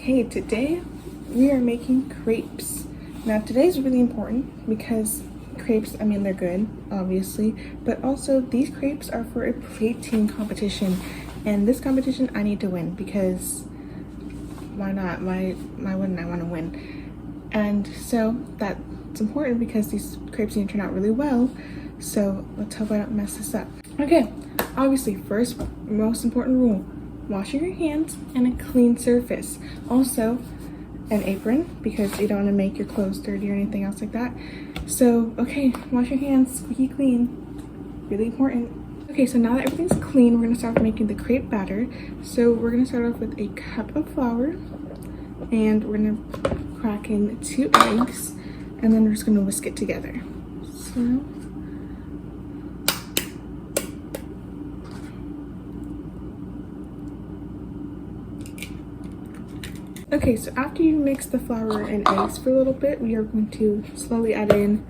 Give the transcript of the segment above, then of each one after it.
Okay, today we are making crepes. Now today's really important because crepes, they're good, obviously, but also these crepes are for a plating competition. And this competition I need to win because why not? Why wouldn't I want to win? And so that's important because these crepes need to turn out really well. So let's hope I don't mess this up. Okay, obviously first, most important rule, washing your hands and a clean surface. Also, an apron because you don't want to make your clothes dirty or anything else like that. So, okay, wash your hands, squeaky clean. Really important. Okay, so now that everything's clean, we're going to start making the crepe batter. So we're going to start off with a cup of flour and we're going to crack in 2 eggs and then we're just going to whisk it together. So okay, so after you mix the flour and eggs for a little bit, we are going to slowly add in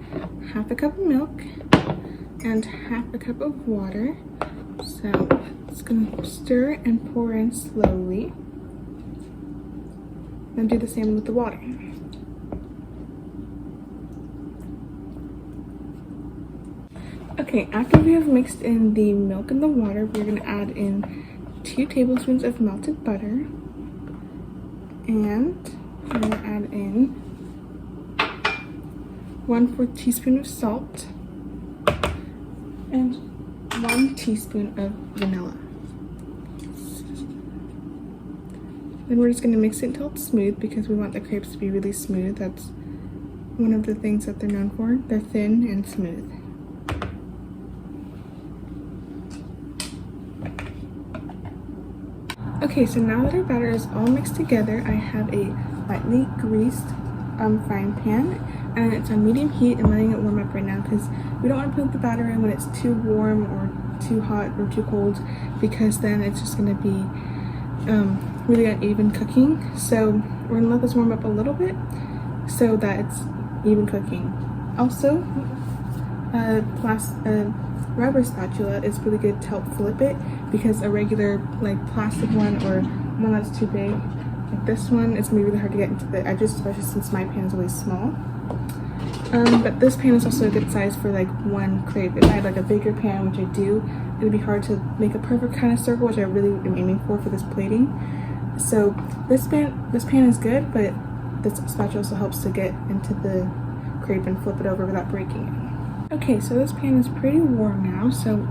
half a cup of milk and half a cup of water. So it's gonna stir and pour in slowly. And do the same with the water. Okay, after we have mixed in the milk and the water, we're gonna add in 2 tablespoons of melted butter. And I'm going to add in 1/4 teaspoon of salt and 1 teaspoon of vanilla. Then we're just going to mix it until it's smooth because we want the crepes to be really smooth. That's one of the things that they're known for. They're thin and smooth. Okay, so now that our batter is all mixed together, I have a lightly greased frying pan and it's on medium heat and letting it warm up right now because we don't want to put the batter in when it's too warm or too hot or too cold because then it's just going to be really uneven cooking. So we're going to let this warm up a little bit so that it's even cooking. Also, rubber spatula is really good to help flip it because a regular plastic one or one that's too big like this one, it's gonna be really hard to get into the edges, especially since my pan is really small. But this pan is also a good size for one crepe. If I had a bigger pan, which I do, it'd be hard to make a perfect kind of circle, which I really am aiming for this plating. So this pan is good, but this spatula also helps to get into the crepe and flip it over without breaking it. Okay, so this pan is pretty warm now, so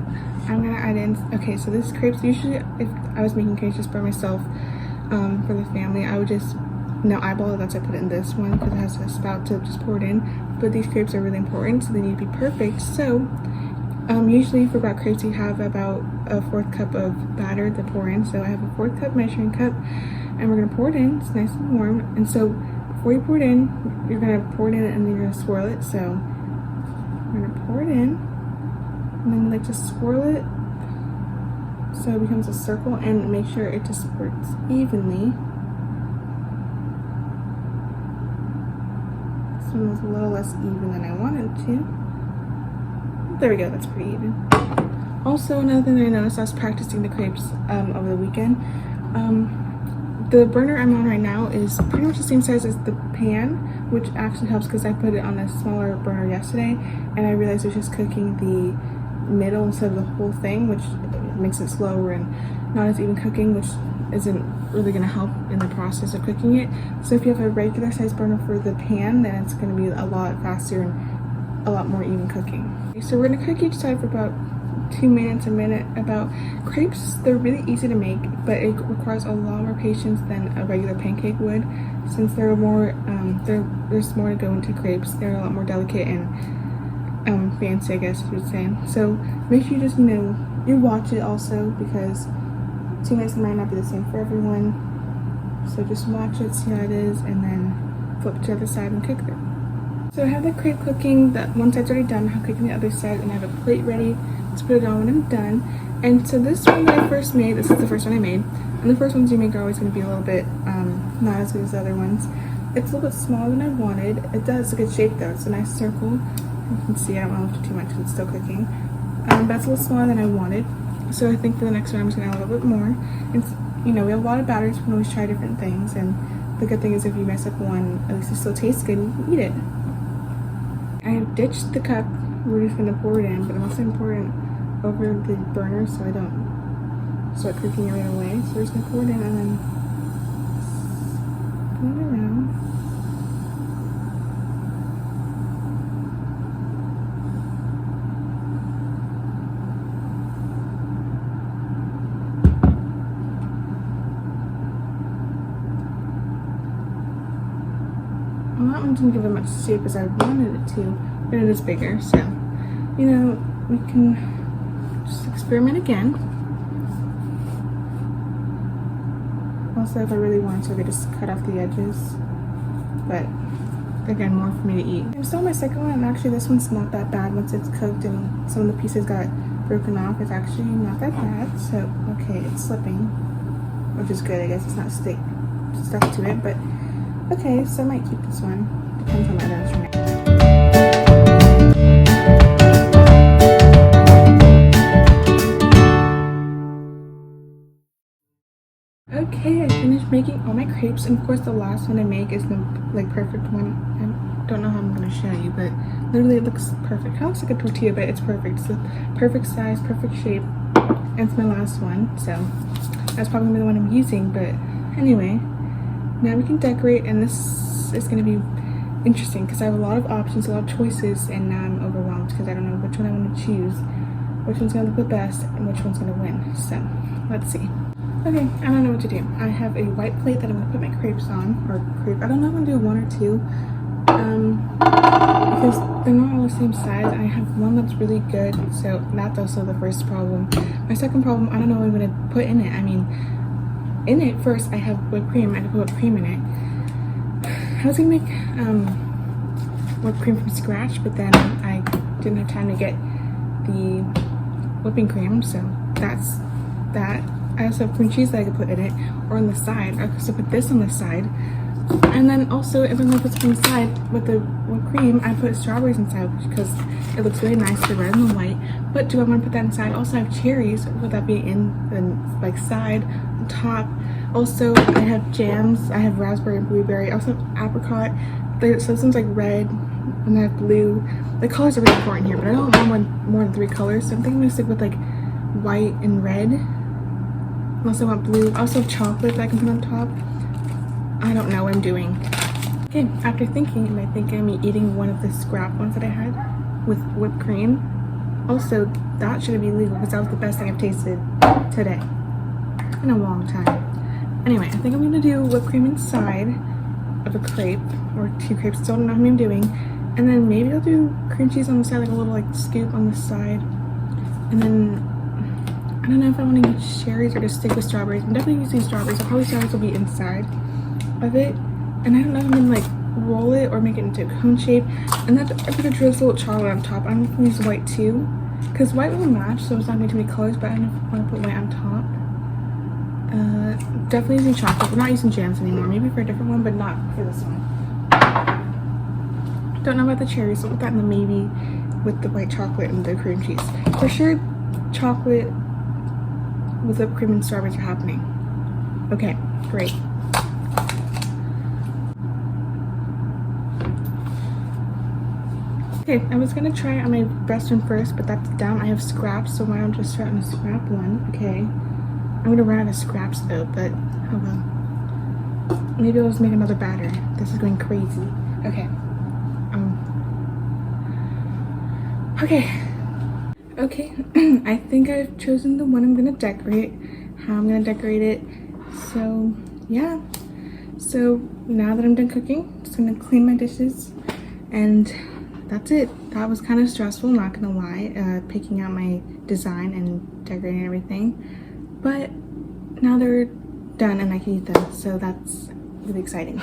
I'm gonna add in, okay, so this crepes, usually if I was making crepes just by myself for the family, I would just eyeball it. That's why I put it in this one because it has a spout to just pour it in. But these crepes are really important, so they need to be perfect. So usually for about crepes, you have about a 1/4 cup of batter to pour in. So I have a 1/4 cup measuring cup, and we're gonna pour it in. It's nice and warm. And so before you pour it in, you're gonna pour it in and then you're gonna swirl it. So we're gonna pour it in and then just swirl it so it becomes a circle and make sure it just squirts evenly. This one was a little less even than I wanted to. There we go, that's pretty even. Also, another thing that I noticed, I was practicing the crepes over the weekend. The burner I'm on right now is pretty much the same size as the pan, which actually helps because I put it on a smaller burner yesterday and I realized it was just cooking the middle instead of the whole thing, which makes it slower and not as even cooking, which isn't really going to help in the process of cooking it. So if you have a regular size burner for the pan, then it's going to be a lot faster and a lot more even cooking. Okay, so we're going to cook each side for about 2 minutes, a minute. About crepes, they're really easy to make, but it requires a lot more patience than a regular pancake would, since they're more there's more to go into crepes. They're a lot more delicate and fancy, I guess you would say. So make sure you just you watch it also because 2 minutes might not be the same for everyone. So just watch it, see how it is, and then flip to the other side and cook them. So I have the crepe cooking, that one side's already done. I'm cooking the other side and I have a plate ready to put it on when I'm done. And so this one that I first made, this is the first one I made. And the first ones you make are always going to be a little bit not as good as the other ones. It's a little bit smaller than I wanted. It does a good shape though. It's a nice circle. You can see I don't want to lift it too much because it's still cooking. But it's a little smaller than I wanted. So I think for the next one I'm just going to add a little bit more. And you know, we have a lot of batters. We can always try different things. And the good thing is if you mess up one, at least it still tastes good and you can eat it. I have ditched the cup. We're just gonna pour it in, but I'm also gonna pour it over the burner so I don't start cooking it right away. So we're just gonna pour it in and then spin it around. Well, that one didn't give it much shape as I wanted it to, but it is bigger, so, you know, we can just experiment again. Also, if I really wanted to, I could just cut off the edges, but again, more for me to eat. I'm still on my second one, and actually this one's not that bad once it's cooked and some of the pieces got broken off. It's actually not that bad, so, okay, it's slipping, which is good. I guess it's not stuck to it, but okay, so I might keep this one. Depends on my other instrument. Okay, I finished making all my crepes, and of course the last one I make is the perfect one. I don't know how I'm gonna show you, but literally it looks perfect. It looks like a tortilla, but it's perfect. It's the perfect size, perfect shape, and it's my last one, so that's probably the one I'm using. But anyway, now we can decorate, and this is going to be interesting because I have a lot of options, a lot of choices, and now I'm overwhelmed because I don't know which one I want to choose, which one's going to look the best, and which one's going to win. So let's see. Okay, I don't know what to do. I have a white plate that I'm going to put my crepes on, or crepe. I don't know if I'm going to do one or two, because they're not all the same size. I have one that's really good, so that's also the first problem. My second problem, I don't know what I'm going to put in it. I mean, in it first I have whipped cream. I had to put whipped cream in it. I was gonna make whipped cream from scratch, but then I didn't have time to get the whipping cream, so that's that. I also have cream cheese that I could put in it, or on the side. I could also put this on the side, and then also if I'm gonna put something inside with the whipped cream, I put strawberries inside because it looks really nice, the red and the white. But do I want to put that inside? Also, I have cherries. Would that be in the side, on top? Also, I have jams. I have raspberry and blueberry. I also have apricot. So this one's like red, and I have blue. The colors are really important here, but I don't want more than 3 colors. So I'm thinking I'm gonna stick with like white and red. I also want blue. I also have chocolate that I can put on top. I don't know what I'm doing. Okay, after thinking, I think I'm eating one of the scrap ones that I had with whipped cream. Also, that shouldn't be legal because that was the best thing I've tasted today in a long time. Anyway, I think I'm gonna do whipped cream inside of a crepe, or 2 crepes, still don't know how many I'm doing. And then maybe I'll do cream cheese on the side, like a little like scoop on the side. And then, I don't know if I wanna use cherries or just stick with strawberries. I'm definitely using strawberries, so probably strawberries will be inside of it. And I don't know if I'm gonna like roll it or make it into a cone shape. And then I'm gonna drizzle chocolate on top. I'm gonna use white too, because white will match, so it's not gonna be too many colors, but I don't know if I wanna put white on top. Definitely using chocolate. We're not using jams anymore. Maybe for a different one, but not for this one. Don't know about the cherries, so I'll put that in the maybe with the white chocolate and the cream cheese. For sure, chocolate with whipped cream and strawberries are happening. Okay, great. Okay, I was gonna try on my best one first, but that's down. I have scraps, so why don't I just try on a scrap one? Okay. I'm gonna run out of scraps though, but oh well. Maybe I'll just make another batter. This is going crazy. Okay. Okay, I think I've chosen the one I'm gonna decorate, how I'm gonna decorate it. So yeah, so now that I'm done cooking, I'm just gonna clean my dishes, and that's it. That was kind of stressful, not gonna lie, picking out my design and decorating everything. But now they're done and I can eat them, so that's really exciting.